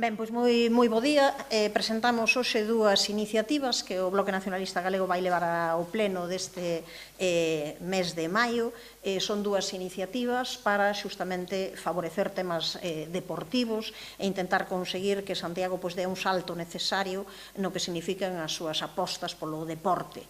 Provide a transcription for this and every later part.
Ben, pois moi bo día. Presentamos hoxe dúas iniciativas que o Bloque Nacionalista Galego vai levar ao pleno deste mes de maio. Son dúas iniciativas para xustamente favorecer temas deportivos e intentar conseguir que Santiago dé un salto necesario no que significan as súas apostas polo deporte.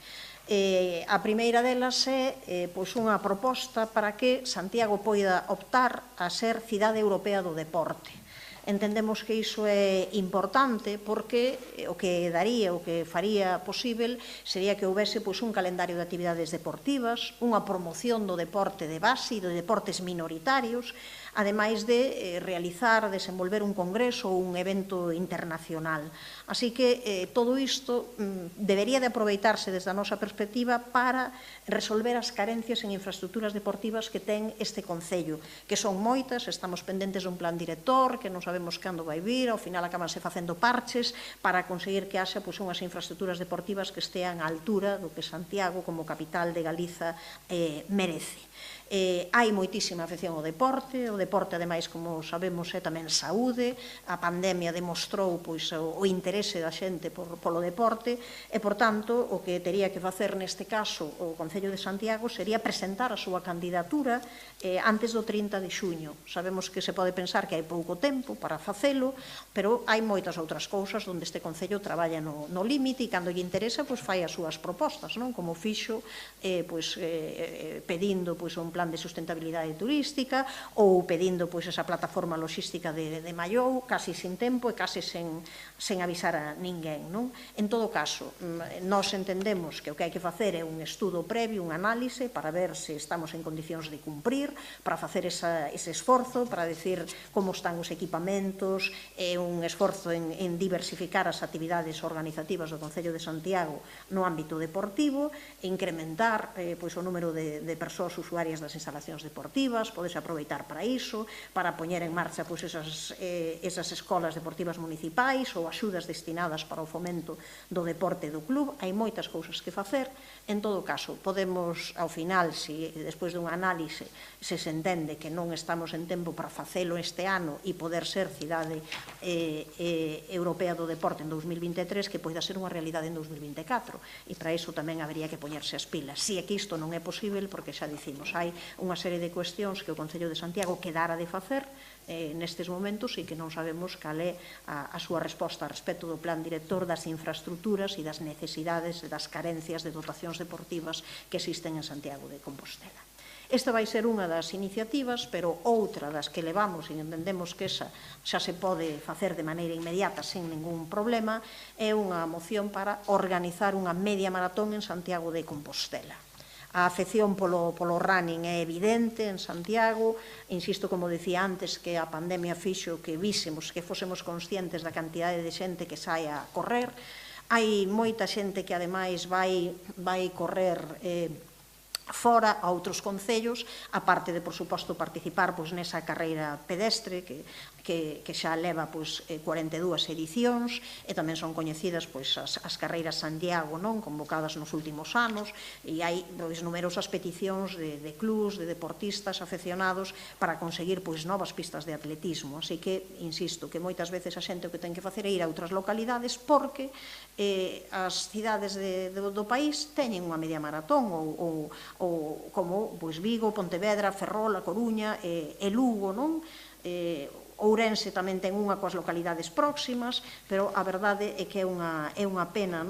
A primeira delas é unha proposta para que Santiago poida optar a ser cidade europea do deporte. Entendemos que iso é importante porque o que daría, o que faría posible sería que houbese un calendario de actividades deportivas, unha promoción do deporte de base e de deportes minoritarios, ademais de realizar, desenvolver un congreso ou un evento internacional. Así que todo isto debería de aproveitarse desde a nosa perspectiva para resolver as carencias en infraestructuras deportivas que ten este Concello, que son moitas. Estamos pendentes dun plan director que non sabemos cando vai vir, ao final acabanse facendo parches para conseguir que haxa unhas infraestructuras deportivas que estean á altura do que Santiago como capital de Galiza merece. Hai moitísima afección ao deporte, o deporte, ademais, como sabemos, é tamén saúde, a pandemia demostrou o interese da xente polo deporte e, por tanto, o que tería que facer neste caso o Concello de Santiago sería presentar a súa candidatura antes do 30 de xuño. Sabemos que se pode pensar que hai pouco tempo para facelo, pero hai moitas outras cousas onde este Concello traballa no límite e, cando lle interesa, fai as súas propostas, como fixo pedindo un plan de sustentabilidade turística ou pedindo esa plataforma logística de Mallou, casi sin tempo e casi sen avisar a ninguén. En todo caso, nós entendemos que o que hai que facer é un estudo previo, un análise, para ver se estamos en condicións de cumprir, para facer ese esforzo, para decir como están os equipamentos, un esforzo en diversificar as actividades organizativas do Concello de Santiago no ámbito deportivo, incrementar o número de persoas usuarias das instalacións deportivas, podese aproveitar para iso, para poñer en marcha esas escolas deportivas municipais ou axudas destinadas para o fomento do deporte do club. Hai moitas cousas que facer. En todo caso, podemos, ao final, se despois dun análise se entende que non estamos en tempo para facelo este ano e poder ser cidade europea do deporte en 2023, que poida ser unha realidade en 2024. E para iso tamén habería que poñerse as pilas. Si é que isto non é posible, porque xa dicimos, hai unha serie de cuestións que o Concello de Santiago quedara de facer nestes momentos e que non sabemos cal é a súa resposta a respecto do plan director, das infraestructuras e das necesidades e das carencias de dotacións deportivas que existen en Santiago de Compostela. Esta vai ser unha das iniciativas, pero outra das que levamos e entendemos que esa xa se pode facer de maneira inmediata sen ningún problema, é unha moción para organizar unha media maratón en Santiago de Compostela. A afección polo running é evidente en Santiago. Insisto, como dicía antes, que a pandemia fixo que vísemos, que fósemos conscientes da cantidade de xente que sai a correr. Hai moita xente que, ademais, vai correr fora a outros concellos, aparte de, por suposto, participar nesa carreira pedestre que xa leva 42 edicións, e tamén son coñecidas as carreiras Santiago convocadas nos últimos anos, e hai numerosas peticións de clubs, de deportistas afeccionados para conseguir novas pistas de atletismo. Así que, insisto, que moitas veces a xente o que ten que facer é ir a outras localidades porque as cidades do país teñen unha media maratón ou como Vigo, Pontevedra, Ferrol, A Coruña e Lugo, Ourense tamén ten unha coas localidades próximas, pero a verdade é que é unha pena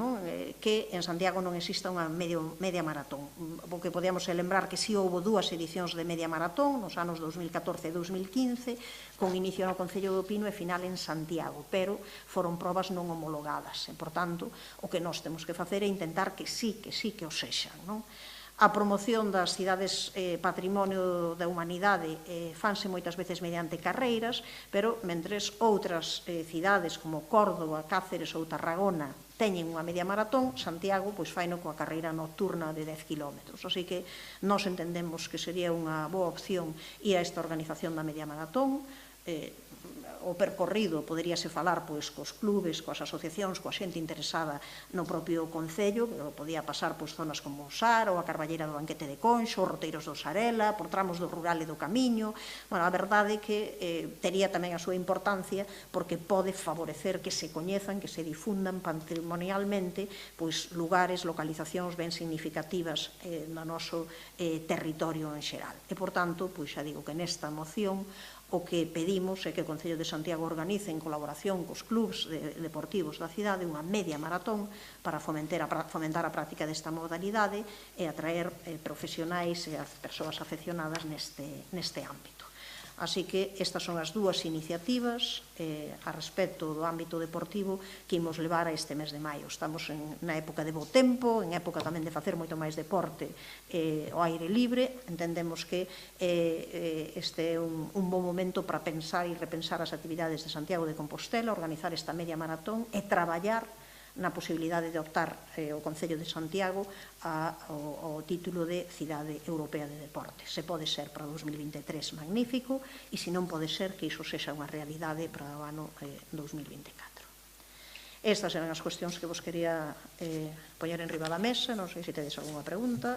que en Santiago non exista unha media maratón. O que podíamos lembrar que si houve dúas edicións de media maratón nos anos 2014 e 2015, con inicio no Concello do Pino e final en Santiago, pero foron probas non homologadas. E, por tanto, o que nós temos que facer é intentar que sí que o sexan. A promoción das cidades patrimonio da humanidade fanse moitas veces mediante carreiras, pero mentres outras cidades como Córdoba, Cáceres ou Tarragona teñen unha media maratón, Santiago faino coa carreira nocturna de 10 km. Así que nós entendemos que sería unha boa opción ir a esta organización da media maratón. o percorrido poderíase falar cos clubes, coas asociacións, coa xente interesada no propio Concello, podía pasar por zonas como o Sar, ou a Carballeira do Banquete de Conxo, os roteiros do Sarela, por tramos do rural e do Camiño. Bueno, a verdade é que tería tamén a súa importancia porque pode favorecer que se coñezan, que se difundan patrimonialmente lugares, localizacións ben significativas no noso territorio en xeral. E, por tanto, xa digo que nesta moción o que pedimos é que o Concello de Santiago organice en colaboración cos clubs deportivos da cidade unha media maratón para fomentar a práctica desta modalidade e atraer profesionais e as persoas afeccionadas neste ámbito. Así que estas son as dúas iniciativas a respecto do ámbito deportivo que imos levar a este mes de maio. Estamos na época de bo tempo, en época tamén de facer moito máis deporte ao aire libre. Entendemos que este é un bon momento para pensar e repensar as actividades de Santiago de Compostela, organizar esta media maratón e traballar na posibilidade de optar o Concello de Santiago ao título de Cidade Europea de Deporte. Se pode ser para 2023, magnífico, e se non pode ser, que iso sexa unha realidade para o ano 2024. Estas eran as cuestións que vos quería poñer en riba da mesa. Non sei se tedes algunha pregunta.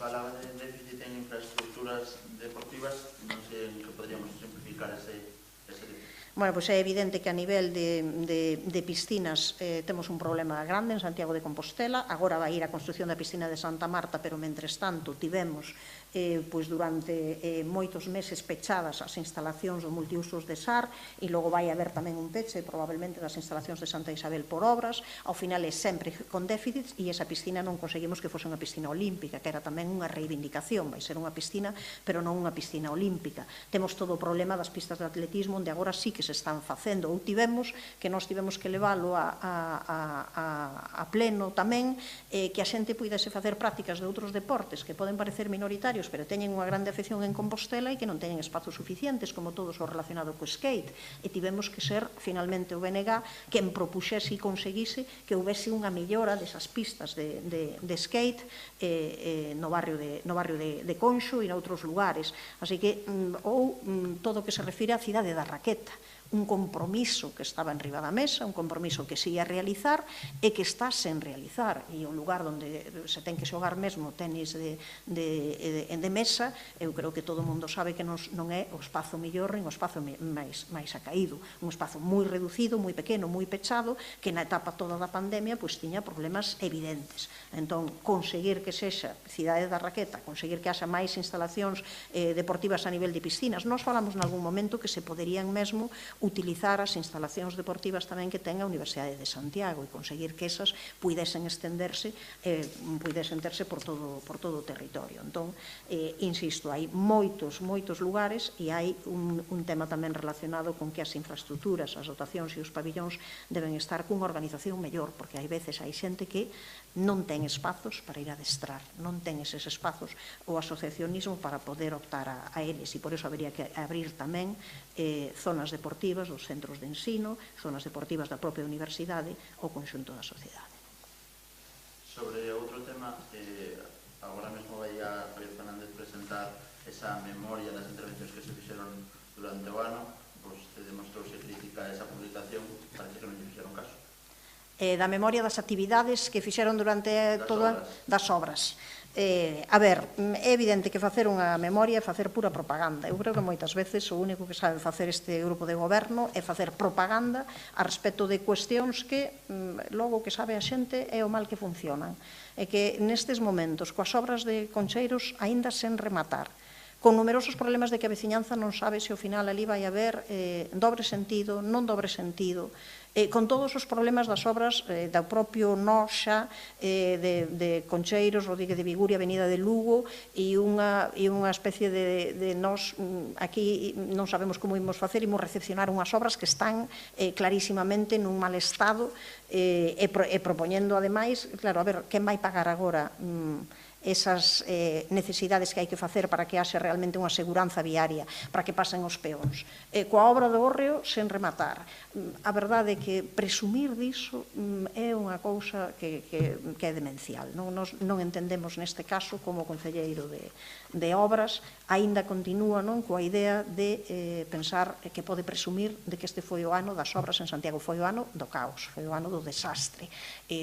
Falaba de déficit en infraestructuras deportivas, non sei en que podríamos simplificar ese déficit. Bueno, pois é evidente que a nivel de piscinas temos un problema grande en Santiago de Compostela. Agora vai ir a construción da piscina de Santa Marta, pero, mentres tanto, tivemos durante moitos meses pechadas as instalacións do multiusos de SAR, e logo vai haber tamén un peche probablemente das instalacións de Santa Isabel por obras. Ao final é sempre con déficits, e esa piscina non conseguimos que fose unha piscina olímpica, que era tamén unha reivindicación. Vai ser unha piscina, pero non unha piscina olímpica. Temos todo o problema das pistas de atletismo, onde agora sí que se están facendo, ou tivemos que nós tivemos que leválo a pleno tamén, que a xente puidese facer prácticas de outros deportes que poden parecer minoritarios, pero teñen unha grande afección en Compostela e que non teñen espazos suficientes, como todos o relacionado co skate, e tivemos que ser finalmente o BNG quen propuxese e conseguise que houvese unha mellora desas pistas de skate no barrio de Conxo e noutros lugares. Así que, ou todo o que se refire á cidade da raqueta, un compromiso que estaba en riba da mesa, un compromiso que se ia realizar e que está sen realizar, e un lugar onde se ten que xogar mesmo tenis de mesa, eu creo que todo o mundo sabe que non é o espazo mellor nin o espazo máis acaído, un espazo moi reducido, moi pequeno, moi pechado, que na etapa toda da pandemia tiña problemas evidentes. Entón, conseguir que sexa cidade da raqueta, conseguir que haxa máis instalacións deportivas a nivel de piscinas. Nós falamos nalgún momento que se poderían mesmo utilizar as instalacións deportivas tamén que ten a Universidade de Santiago e conseguir que esas puidesen estenderse, puidesen terse por todo o territorio. Entón, insisto, hai moitos lugares, e hai un tema tamén relacionado con que as infraestructuras, as dotacións e os pabillóns deben estar cunha organización mellor, porque hai veces hai xente que non ten espazos para ir a adestrar, non ten eses espazos o asociacionismo para poder optar a eles, e por iso habería que abrir tamén zonas deportivas dos centros de ensino, zonas deportivas da propia universidade ou conxunto da sociedade. Sobre outro tema, agora mesmo vai a Javier Fernández presentar esa memoria das intervencións que se fixeron durante o ano, pois se demostrouse crítica a esa publicación, parece que non lle fixeron caso. Da memoria das actividades que fixeron durante das obras. A ver, é evidente que facer unha memoria é facer pura propaganda. Eu creo que moitas veces o único que sabe facer este grupo de goberno é facer propaganda a respecto de cuestións que logo que sabe a xente é o mal que funcionan. E que nestes momentos, coas obras de Concheiros aínda sen rematar, con numerosos problemas de que a veciñanza non sabe se ao final ali vai haber dobre sentido, non dobre sentido, con todos os problemas das obras do propio Noxa, de Concheiros, Rodríguez de Viguria, Avenida de Lugo, e unha especie de nós aquí non sabemos como imos facer, imos recepcionar unhas obras que están clarísimamente nun mal estado, e propoñendo ademais, claro, a ver, quen vai pagar agora esas necesidades que hai que facer para que haxe realmente unha seguranza viaria, para que pasen os peóns. Coa obra do Hórreo, sen rematar. A verdade é que presumir diso é unha cousa que é demencial. Non entendemos neste caso como o concelleiro de obras aínda continúa coa idea de pensar que pode presumir de que este foi o ano das obras en Santiago, foi o ano do caos, foi o ano do desastre,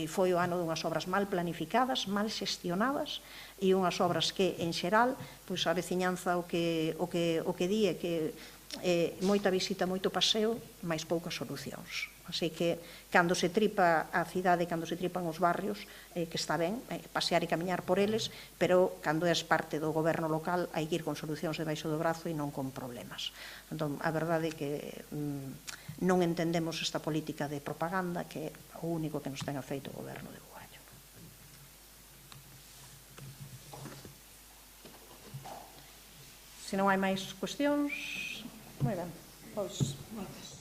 foi o ano dunhas obras mal planificadas, mal xestionadas, e unhas obras que, en xeral, a veciñanza o que di é que moita visita, moito paseo, máis poucas solucións. Así que, cando se tripa a cidade, cando se tripan os barrios, que está ben, pasear e camiñar por eles, pero cando és parte do goberno local hai que ir con solucións debaixo do brazo e non con problemas. Entón, a verdade é que non entendemos esta política de propaganda, que é o único que nos ten feito o goberno de Bugallo. Se non hai máis cuestións, moi ben, pois, moitas.